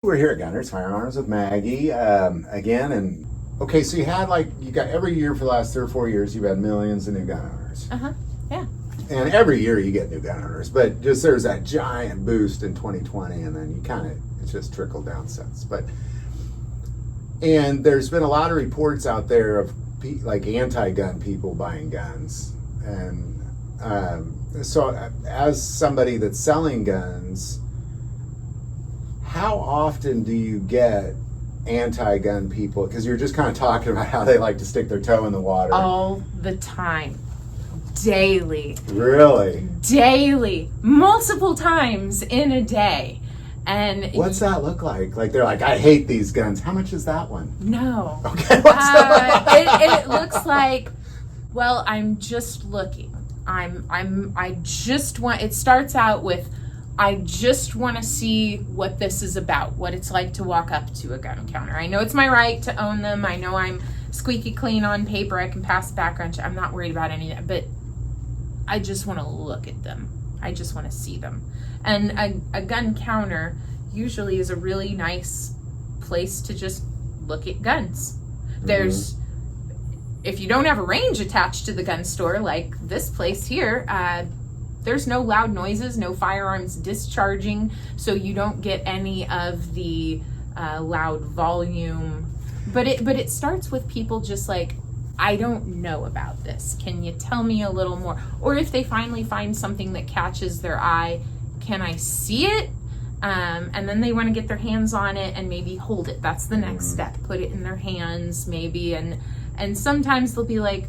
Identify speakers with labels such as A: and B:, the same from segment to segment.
A: We're here at Gunners Firearms with Maggie again, and okay, so you got every year for the last 3 or 4 years, you've had millions of new gun owners.
B: Yeah.
A: And every year you get new gun owners, but just there's that giant boost in 2020, and then it's just trickled down since. And there's been a lot of reports out there of like anti-gun people buying guns, and so as somebody that's selling guns, how often do you get anti-gun people? Because you're just kind of talking about how they like to stick their toe in the water.
B: All the time. Daily.
A: Really?
B: Daily. Multiple times in a day. And
A: what's that look like? Like they're like, I hate these guns. How much is that one?
B: No.
A: Okay. What's
B: it looks like, well, I'm just looking. It starts out with, I just want to see what this is about, what it's like to walk up to a gun counter. I know it's my right to own them. I know I'm squeaky clean on paper. I can pass the background check. I'm not worried about any of that, but I just want to look at them. I just want to see them. And a gun counter usually is a really nice place to just look at guns. There's, if you don't have a range attached to the gun store, like this place here, there's no loud noises, no firearms discharging, so you don't get any of the loud volume. But it starts with people just like, I don't know about this. Can you tell me a little more? Or if they finally find something that catches their eye, can I see it? And then they want to get their hands on it and maybe hold it. That's the next step. Put it in their hands maybe. And sometimes they'll be like,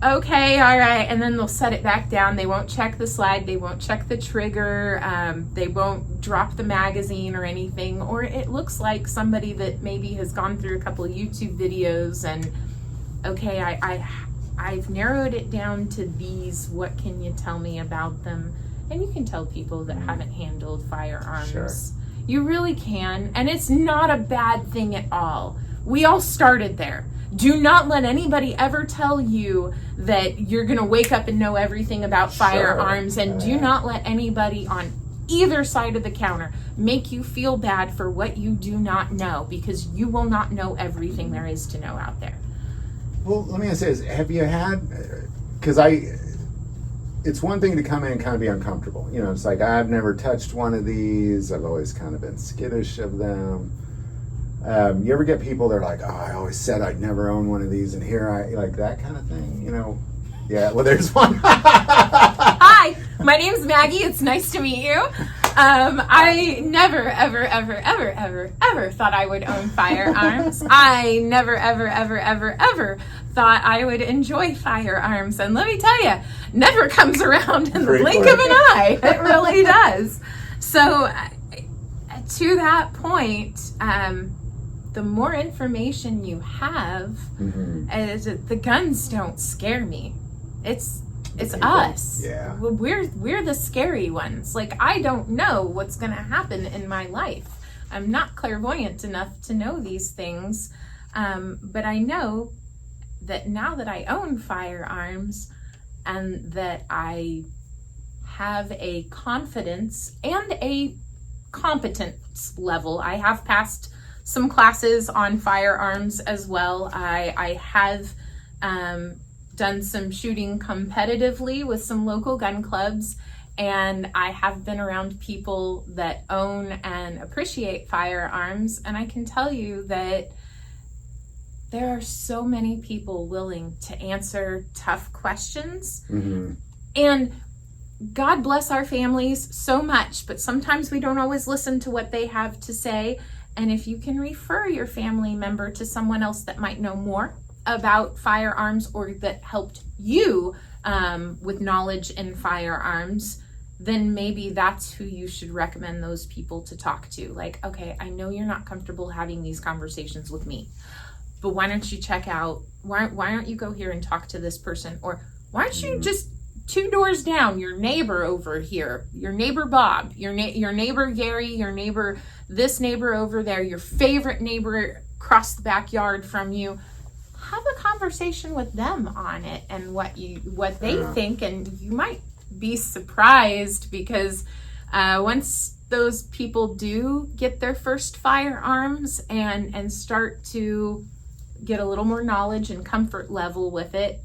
B: okay, all right, and then they'll set it back down. They won't check the slide, they won't check the trigger, they won't drop the magazine or anything. Or it looks like somebody that maybe has gone through a couple of YouTube videos and, okay, I've narrowed it down to these. What can you tell me about them? And you can tell people that haven't handled firearms.
A: Sure.
B: You really can, and it's not a bad thing at all. We all started there. Do not let anybody ever tell you that you're going to wake up and know everything about firearms, and do not let anybody on either side of the counter make you feel bad for what you do not know, because you will not know everything there is to know out there.
A: Well, let me ask you this. Have you had, because it's one thing to come in and kind of be uncomfortable. You know, it's like, I've never touched one of these. I've always kind of been skittish of them. You ever get people that are like, oh, I always said I'd never own one of these, and here I, like that kind of thing, you know? Yeah, well, there's one.
B: Hi, my name's Maggie. It's nice to meet you. I never, ever, ever, ever, ever, ever thought I would own firearms. I never, ever, ever, ever, ever thought I would enjoy firearms. And let me tell you, never comes around in the blink of an eye. It really does. So to that point, the more information you have, the guns don't scare me. It's us.
A: Yeah.
B: We're the scary ones. Like, I don't know what's going to happen in my life. I'm not clairvoyant enough to know these things. But I know that now that I own firearms and that I have a confidence and a competence level, I have passed some classes on firearms as well. I have done some shooting competitively with some local gun clubs, and I have been around people that own and appreciate firearms, and I can tell you that there are so many people willing to answer tough questions. And God bless our families so much, but sometimes we don't always listen to what they have to say. And if you can refer your family member to someone else that might know more about firearms, or that helped you with knowledge in firearms, then maybe that's who you should recommend those people to talk to. Like, okay, I know you're not comfortable having these conversations with me, but why don't you check out, why don't you go here and talk to this person? Or why don't you just 2 doors down, your neighbor over here, your neighbor Bob, your neighbor Gary, your neighbor, this neighbor over there, your favorite neighbor across the backyard from you. Have a conversation with them on it and what they think, and you might be surprised, because once those people do get their first firearms and start to get a little more knowledge and comfort level with it,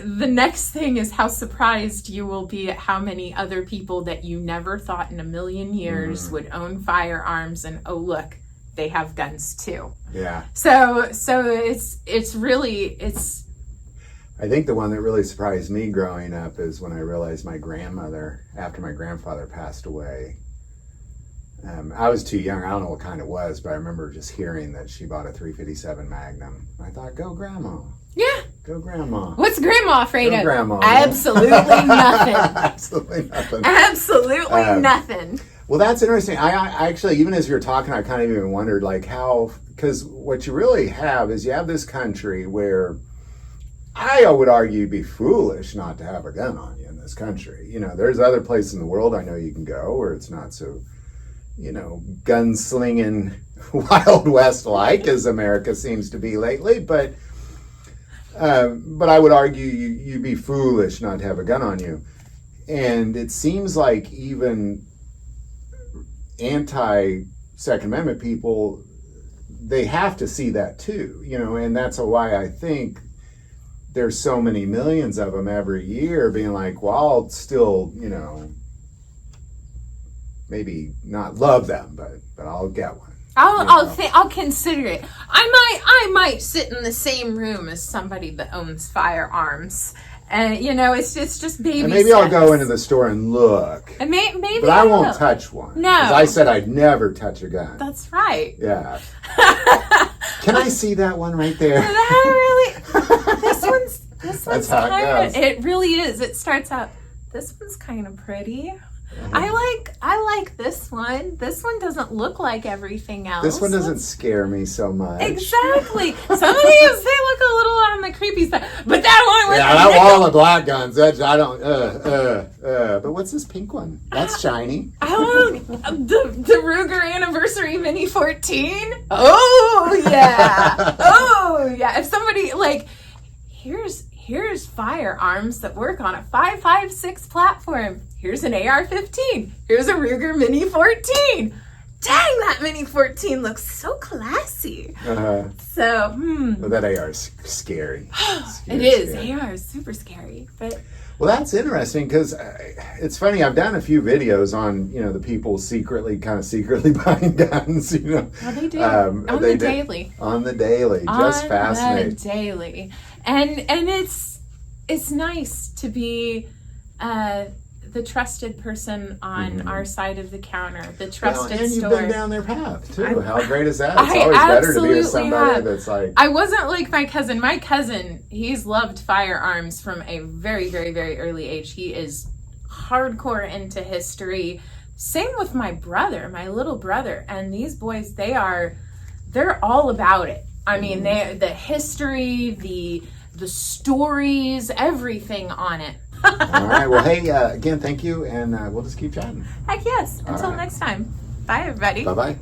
B: the next thing is how surprised you will be at how many other people that you never thought in a million years would own firearms, and oh look, they have guns too.
A: Yeah.
B: So it's really.
A: I think the one that really surprised me growing up is when I realized my grandmother, after my grandfather passed away, I was too young. I don't know what kind it was, but I remember just hearing that she bought a .357 Magnum. I thought, go grandma.
B: Yeah.
A: Go grandma.
B: What's grandma afraid
A: Go
B: of?
A: grandma.
B: Absolutely nothing.
A: Absolutely nothing.
B: Absolutely nothing.
A: Well, that's interesting. I actually, even as you were talking, I kind of even wondered, like, how, because what you really have is you have this country where I would argue you'd be foolish not to have a gun on you in this country. You know, there's other places in the world I know you can go where it's not so, you know, gunslinging Wild West-like as America seems to be lately, but I would argue you'd be foolish not to have a gun on you. And it seems like even anti-Second Amendment people, they have to see that too, you know, and that's why I think there's so many millions of them every year being like, well, I'll still, you know, maybe not love them, but I'll get one.
B: I'll consider it. I might sit in the same room as somebody that owns firearms, and you know, it's just baby.
A: And maybe
B: steps.
A: I'll go into the store and look.
B: And maybe,
A: but I won't touch one.
B: No,
A: because I said I'd never touch a gun.
B: That's right.
A: Yeah. Can I see that one right there?
B: That really. This one's
A: how it
B: kind of.
A: goes.
B: It really is. It starts out. This one's kind of pretty. I like this one. This one doesn't look like everything else.
A: This one doesn't scare me so much.
B: Exactly. Some of these, they look a little on the creepy side. But that one with
A: that wall of black guns, I don't, but what's this pink one? That's shiny.
B: Oh, the Ruger Anniversary Mini 14. Oh, yeah. Oh, yeah. If somebody, like, here's firearms that work on a 5.56 platform. Here's an AR-15. Here's a Ruger Mini 14. Dang, that Mini 14 looks so classy. So,
A: Well, that AR is scary.
B: It is. AR is super scary. But
A: well, that's interesting because it's funny. I've done a few videos on, you know, the people secretly buying guns. You know,
B: well, they do on the daily.
A: On the daily, just fascinating.
B: On the daily, and it's nice to be the trusted person on our side of the counter, the trusted
A: and
B: store.
A: You've been down their path too. How great is that? It's always better to be with somebody that's like.
B: I wasn't like my cousin. My cousin, he's loved firearms from a very, very, very early age. He is hardcore into history. Same with my brother, my little brother. And these boys, they're all about it. I mean, the history, the stories, everything on it.
A: All right. Well, hey, again, thank you, and we'll just keep chatting.
B: Heck yes. Until next time. Bye, everybody.
A: Bye-bye.